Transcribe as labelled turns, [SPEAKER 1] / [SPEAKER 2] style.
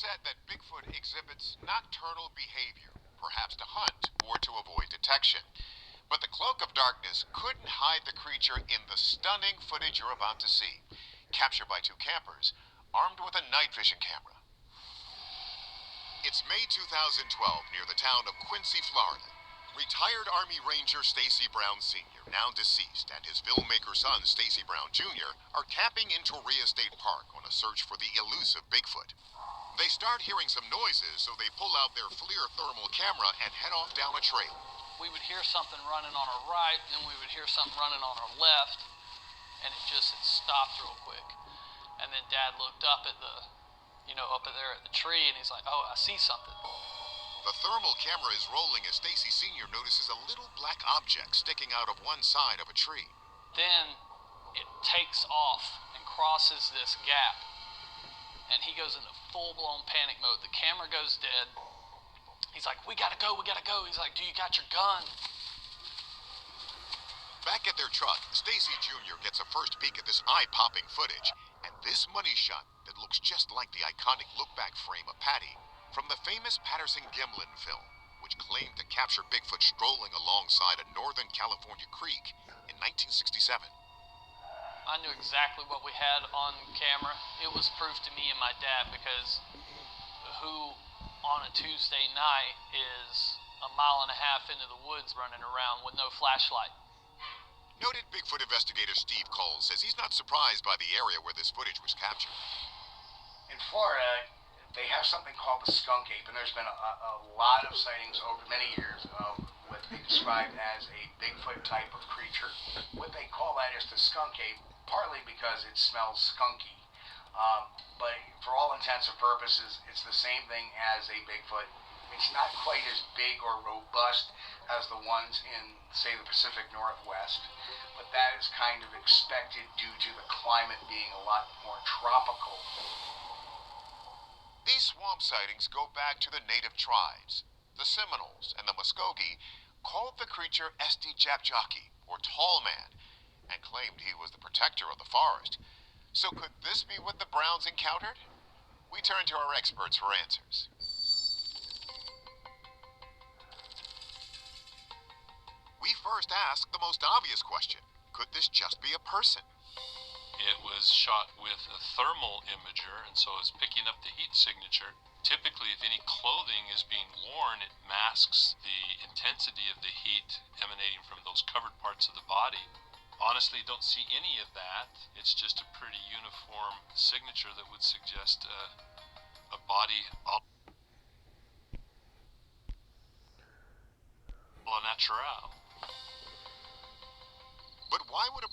[SPEAKER 1] said that Bigfoot exhibits nocturnal behavior, perhaps to hunt or to avoid detection. But the cloak of darkness couldn't hide the creature in the stunning footage you're about to see, captured by two campers, armed with a night vision camera. It's May 2012 near the town of Quincy, Florida. Retired Army Ranger Stacy Brown Sr., now deceased, and his filmmaker son Stacy Brown Jr. are camping in Torreya State Park on a search for the elusive Bigfoot. They start hearing some noises, so they pull out their FLIR thermal camera and head off down a trail.
[SPEAKER 2] We would hear something running on our right, and then we would hear something running on our left, and it stopped real quick. And then Dad looked up at up there at the tree, and he's like, "Oh, I see something."
[SPEAKER 1] The thermal camera is rolling as Stacy Sr. notices a little black object sticking out of one side of a tree.
[SPEAKER 2] Then it takes off and crosses this gap, and he goes into full-blown panic mode. The camera goes dead. He's like, we gotta go. He's like, do you got your gun?
[SPEAKER 1] Back at their truck, Stacy Jr. gets a first peek at this eye-popping footage, and this money shot that looks just like the iconic look-back frame of Patty from the famous Patterson-Gimlin film, which claimed to capture Bigfoot strolling alongside a Northern California creek in 1967.
[SPEAKER 2] I knew exactly what we had on camera. It was proof to me and my dad, because who on a Tuesday night is a mile and a half into the woods running around with no flashlight?
[SPEAKER 1] Noted Bigfoot investigator Steve Cole says he's not surprised by the area where this footage was captured.
[SPEAKER 3] In Florida, they have something called the skunk ape, and there's been a lot of sightings over many years of what they describe as a Bigfoot type of creature. What they call that is the skunk ape, partly because it smells skunky. But for all intents and purposes, it's the same thing as a Bigfoot. It's not quite as big or robust as the ones in, say, the Pacific Northwest, but that is kind of expected due to the climate being a lot more tropical.
[SPEAKER 1] These swamp sightings go back to the native tribes. The Seminoles and the Muskogee called the creature Esti Japjaki, or Tall Man, and claimed he was the protector of the forest. So could this be what the Browns encountered? We turn to our experts for answers. We first ask the most obvious question. Could this just be a person?
[SPEAKER 4] It was shot with a thermal imager, and so it's picking up the heat signature. Typically, if any clothing is being worn, it masks the intensity of the heat emanating from those covered parts of the body. Honestly, don't see any of that. It's just a pretty uniform signature that would suggest a body a la natural.
[SPEAKER 1] But why would a